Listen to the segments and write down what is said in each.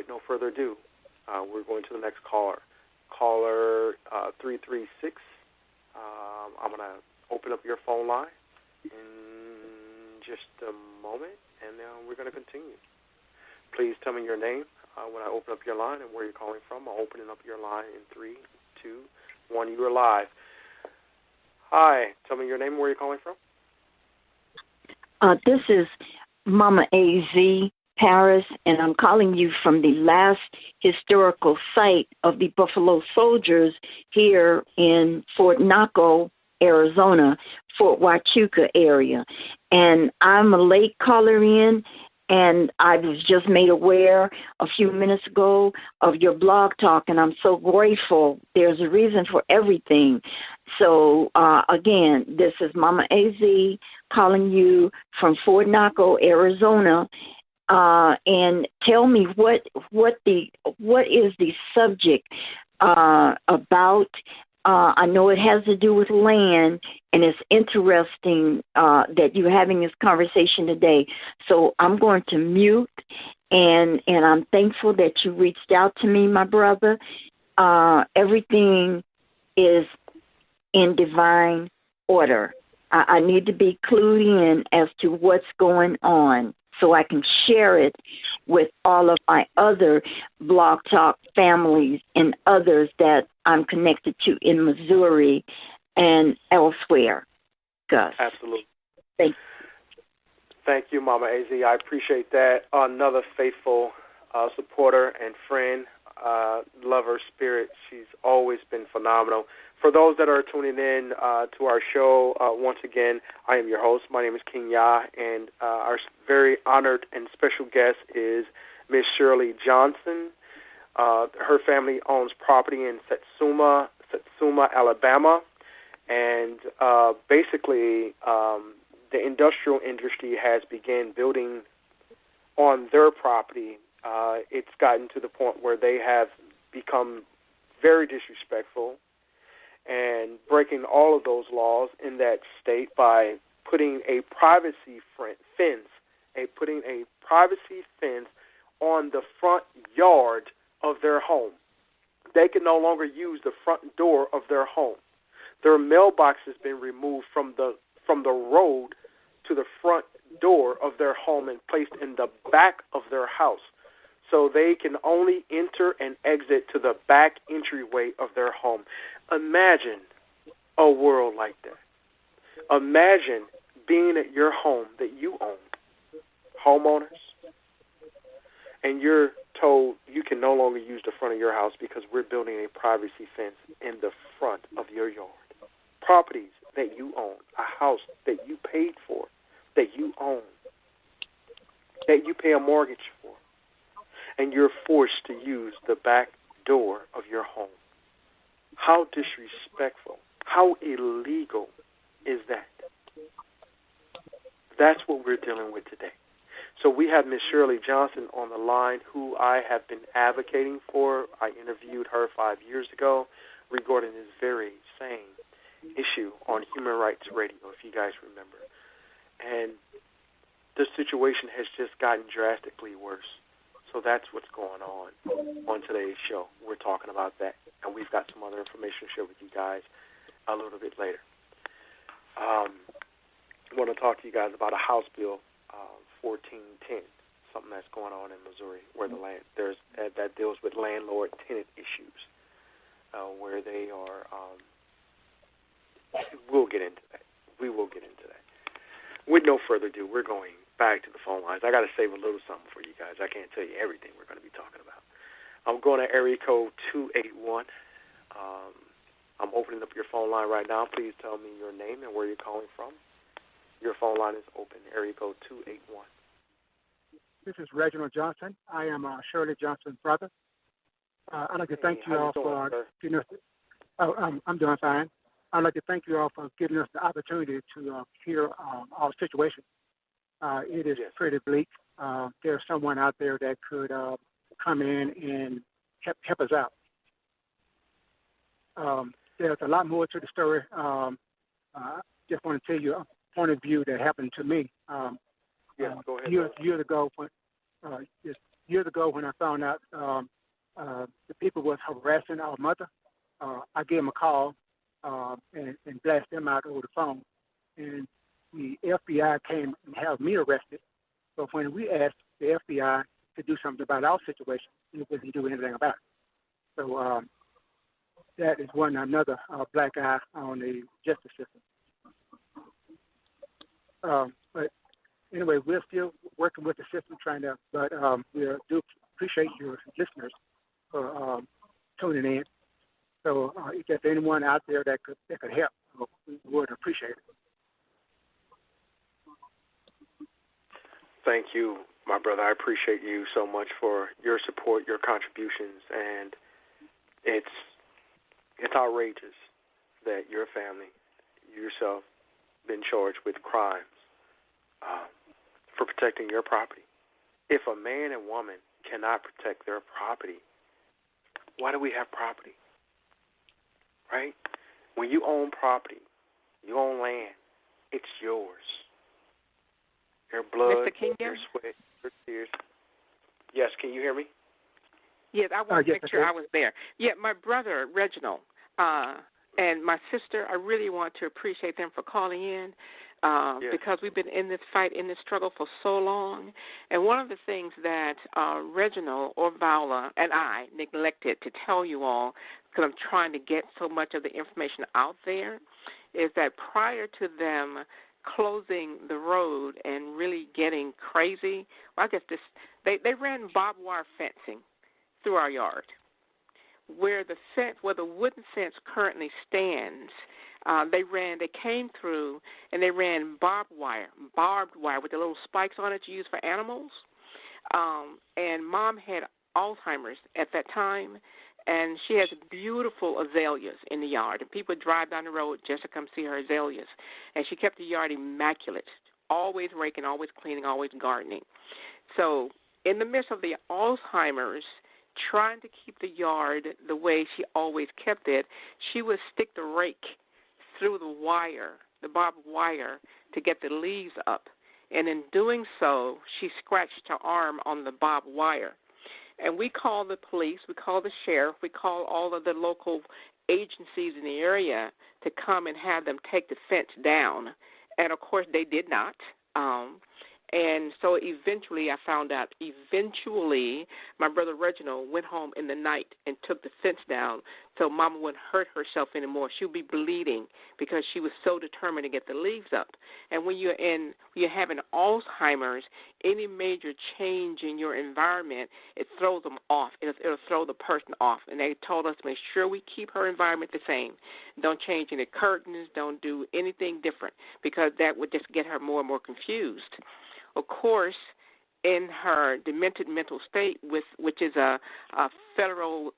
with no further ado, we're going to the next caller. Caller 336. I'm going to open up your phone line in just a moment, and then we're going to continue. Please tell me your name when I open up your line and where you're calling from. I'm opening up your line in 3, 2, 1. You are live. Hi. Tell me your name and where you're calling from. This is Mama AZ Paris, and I'm calling you from the last historical site of the Buffalo Soldiers here in Fort Naco, Arizona, Fort Huachuca area. And I'm a late caller in, and I was just made aware a few minutes ago of your blog talk, and I'm so grateful. There's a reason for everything. So, again, this is Mama AZ calling you from Fort Naco, Arizona, and tell me what is the subject about. I know it has to do with land, and it's interesting that you're having this conversation today. So I'm going to mute, and I'm thankful that you reached out to me, my brother. Everything is in divine order. I need to be clued in as to what's going on so I can share it with all of my other Blog Talk families and others that I'm connected to in Missouri and elsewhere. Gus. Absolutely. Thank you, Mama AZ. I appreciate that. Another faithful supporter and friend, lover, spirit. She's always been phenomenal. For those that are tuning in to our show, once again, I am your host. My name is Kingya, and our very honored and special guest is Miss Shirley Johnson. Her family owns property in Satsuma, Alabama, and basically the industrial industry has begun building on their property. It's gotten to the point where they have become very disrespectful and breaking all of those laws in that state by putting a privacy fence on the front yard of their home. They can no longer use the front door of their home. Their mailbox has been removed from the road to the front door of their home and placed in the back of their house. So they can only enter and exit to the back entryway of their home. Imagine a world like that. Imagine being at your home that you own, homeowners, and you're told you can no longer use the front of your house because we're building a privacy fence in the front of your yard. Properties that you own, a house that you paid for, that you own, that you pay a mortgage for, and you're forced to use the back door of your home. How disrespectful, how illegal is that? That's what we're dealing with today. So we have Miss Shirley Johnson on the line, who I have been advocating for. I interviewed her 5 years ago regarding this very same issue on Human Rights Radio, if you guys remember. And the situation has just gotten drastically worse. So that's what's going on today's show. We're talking about that, and we've got some other information to share with you guys a little bit later. I want to talk to you guys about a House Bill 1410, something that's going on in Missouri, where that deals with landlord-tenant issues, where they are. We'll get into that. We will get into that. With no further ado, we're going back to the phone lines. I got to save a little something for you guys. I can't tell you everything we're going to be talking about. I'm going to area code 281. I'm opening up your phone line right now. Please tell me your name and where you're calling from. Your phone line is open. Area code 281. This is Reginald Johnson. I am Shirley Johnson's brother. I'd like to thank you all for giving us. I'm doing fine. I'd like to thank you all for giving us the opportunity to hear our situation. It is pretty bleak. There's someone out there that could come in and help us out. There's a lot more to the story. Just want to tell you a point of view that happened to me. Go ahead. Years ago, years ago when I found out the people was harassing our mother, I gave them a call and blast them out over the phone. And the FBI came and had me arrested. But when we asked the FBI to do something about our situation, they wouldn't do anything about it. So that is another black eye on the justice system. But anyway, we're still working with the system, but we do appreciate your listeners for tuning in. So if there's anyone out there that could help, we would appreciate it. Thank you, my brother. I appreciate you so much for your support, your contributions, and it's outrageous that your family, yourself, been charged with crimes for protecting your property. If a man and woman cannot protect their property, why do we have property? Right? When you own property, you own land, it's yours. Your blood, your sweat, your tears. Yes, can you hear me? Yes, I want to make sure I was there. Yeah, my brother, Reginald, and my sister, I really want to appreciate them for calling in because we've been in this fight, in this struggle for so long. And one of the things that Reginald or Viola and I neglected to tell you all, because I'm trying to get so much of the information out there, is that prior to them closing the road and really getting crazy, well, I guess they ran barbed wire fencing through our yard. Where the wooden fence currently stands, they came through and they ran barbed wire with the little spikes on it you use for animals. And Mom had Alzheimer's at that time, and she has beautiful azaleas in the yard. And people drive down the road just to come see her azaleas. And she kept the yard immaculate, always raking, always cleaning, always gardening. So in the midst of the Alzheimer's, trying to keep the yard the way she always kept it, she would stick the rake through the barbed wire, to get the leaves up. And in doing so, she scratched her arm on the barbed wire. And we called the police, we called the sheriff, we called all of the local agencies in the area to come and have them take the fence down. And, of course, they did not. And so eventually I found out, my brother Reginald went home in the night and took the fence down so Mama wouldn't hurt herself anymore. She would be bleeding because she was so determined to get the leaves up. And when you're having Alzheimer's, any major change in your environment, it throws them off. It'll throw the person off. And they told us to make sure we keep her environment the same. Don't change any curtains. Don't do anything different, because that would just get her more and more confused. Of course, in her demented mental state, which is a federal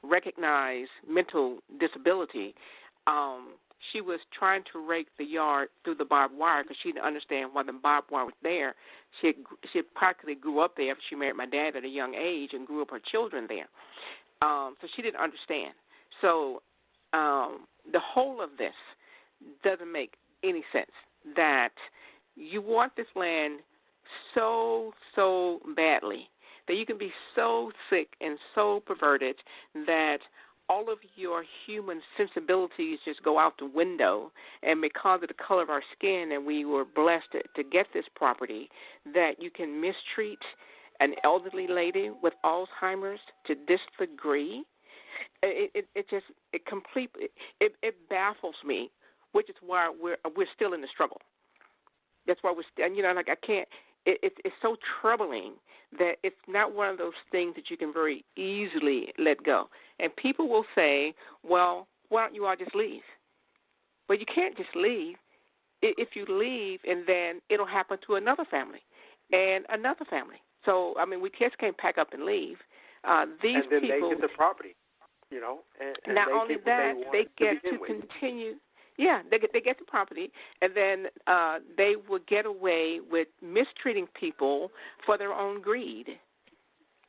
recognized mental disability, she was trying to rake the yard through the barbed wire because she didn't understand why the barbed wire was there. She practically grew up there. She married my dad at a young age and grew up her children there. So she didn't understand. So the whole of this doesn't make any sense, that you want this land so badly that you can be so sick and so perverted that all of your human sensibilities just go out the window, and because of the color of our skin, and we were blessed to get this property, that you can mistreat an elderly lady with Alzheimer's to this degree. It baffles me, which is why we're still in the struggle. That's why I can't. It's so troubling that it's not one of those things that you can very easily let go. And people will say, well, why don't you all just leave? But you can't just leave. If you leave, and then it'll happen to another family and another family. So, we just can't pack up and leave. These and then people, they get the property, And not only that, they get to continue. Yeah, they get the property, and then they will get away with mistreating people for their own greed.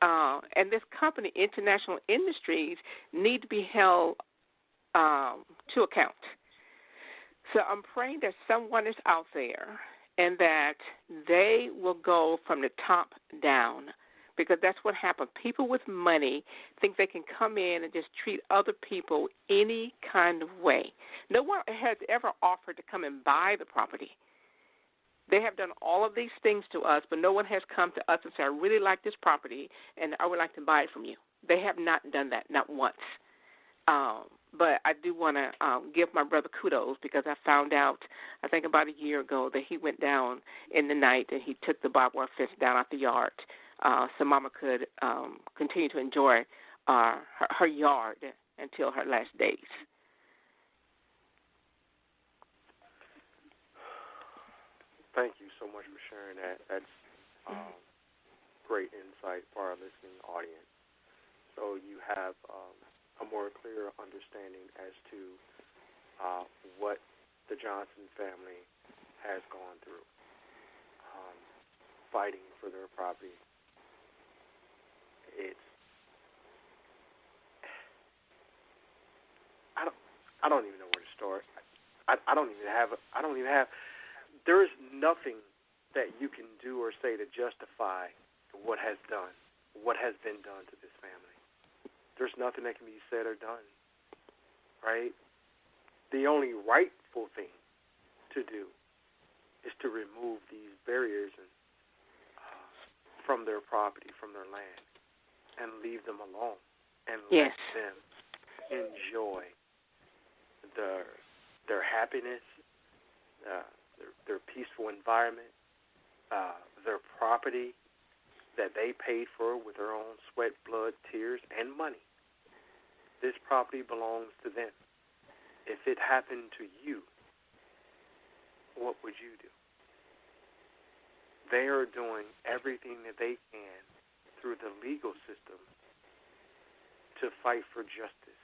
And this company, International Industries, need to be held to account. So I'm praying that someone is out there and that they will go from the top down, because that's what happened. People with money think they can come in and just treat other people any kind of way. No one has ever offered to come and buy the property. They have done all of these things to us, but no one has come to us and said, I really like this property, and I would like to buy it from you. They have not done that, not once. But I do want to give my brother kudos because I found out, I think about a year ago, that he went down in the night and he took the barbed wire fence down out the yard so Mama could continue to enjoy her yard until her last days. Thank you so much for sharing that. That's great insight for our listening audience. So you have a more clear understanding as to what the Johnson family has gone through, fighting for their property. I don't even know where to start. I don't even have. There is nothing that you can do or say to justify what has been done to this family. There's nothing that can be said or done, right? The only rightful thing to do is to remove these barriers from their property, from their land, and leave them alone and let them enjoy their happiness, their peaceful environment, their property that they paid for with their own sweat, blood, tears, and money. This property belongs to them. If it happened to you, what would you do? They are doing everything that they can through the legal system to fight for justice,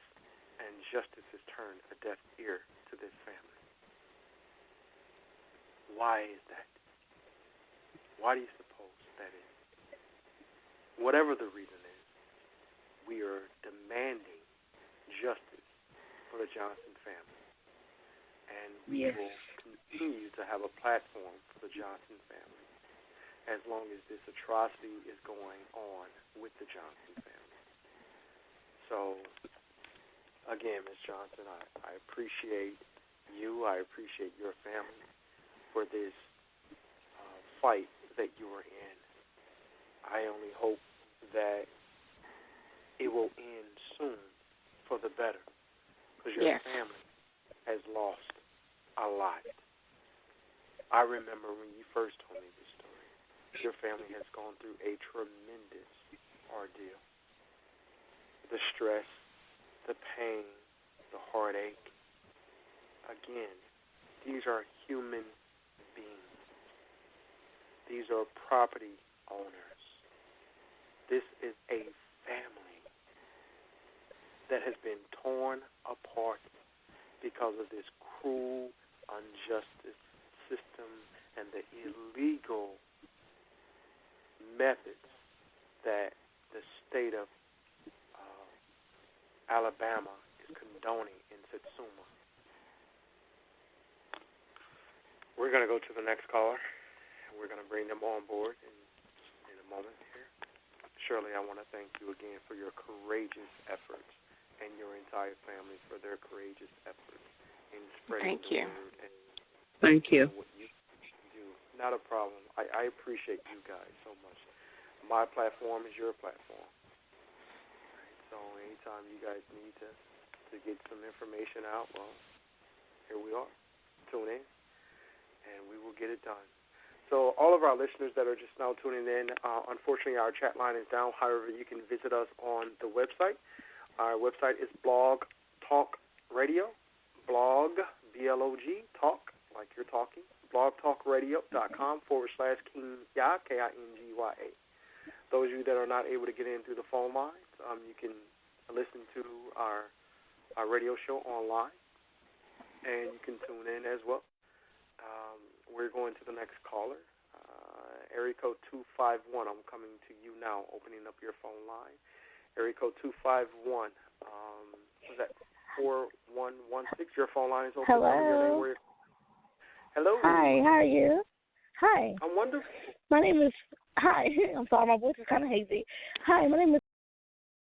and justice has turned a deaf ear to this family. Why is that? Why do you suppose that is? Whatever the reason is, we are demanding justice for the Johnson family. And we will continue to have a platform for the Johnson family as long as this atrocity is going on with the Johnson family. So, again, Ms. Johnson, I appreciate you. I appreciate your family for this fight that you are in. I only hope that it will end soon for the better, because your family has lost a lot. I remember when you first told me this story, your family has gone through a tremendous ordeal. The stress, the pain, the heartache. Again, these are human beings. These are property owners. This is a family that has been torn apart because of this cruel, unjust system and the illegal methods that the state of Alabama is condoning in Satsuma. We're going to go to the next caller, and we're going to bring them on board in a moment here. Shirley, I want to thank you again for your courageous efforts and your entire family for their courageous efforts in spreading the word. And thank you. What you do. Not a problem. I appreciate you guys so much. My platform is your platform. So anytime you guys need to get some information out, well, here we are. Tune in, and we will get it done. So all of our listeners that are just now tuning in, unfortunately our chat line is down. However, you can visit us on the website. Our website is Blog Talk Radio, blog, B-L-O-G, talk, like you're talking, blogtalkradio.com/Kingya, K-I-N-G-Y-A. Those of you that are not able to get in through the phone lines, you can listen to our radio show online, and you can tune in as well. We're going to the next caller. Area code 251. I'm coming to you now, opening up your phone line. Area code 251. Was that 4116? Your phone line is open. Hello. Hello. Hi, how are you? Hi. I'm wonderful. My name is Hi. I'm sorry, my voice is kind of hazy. Hi, my name is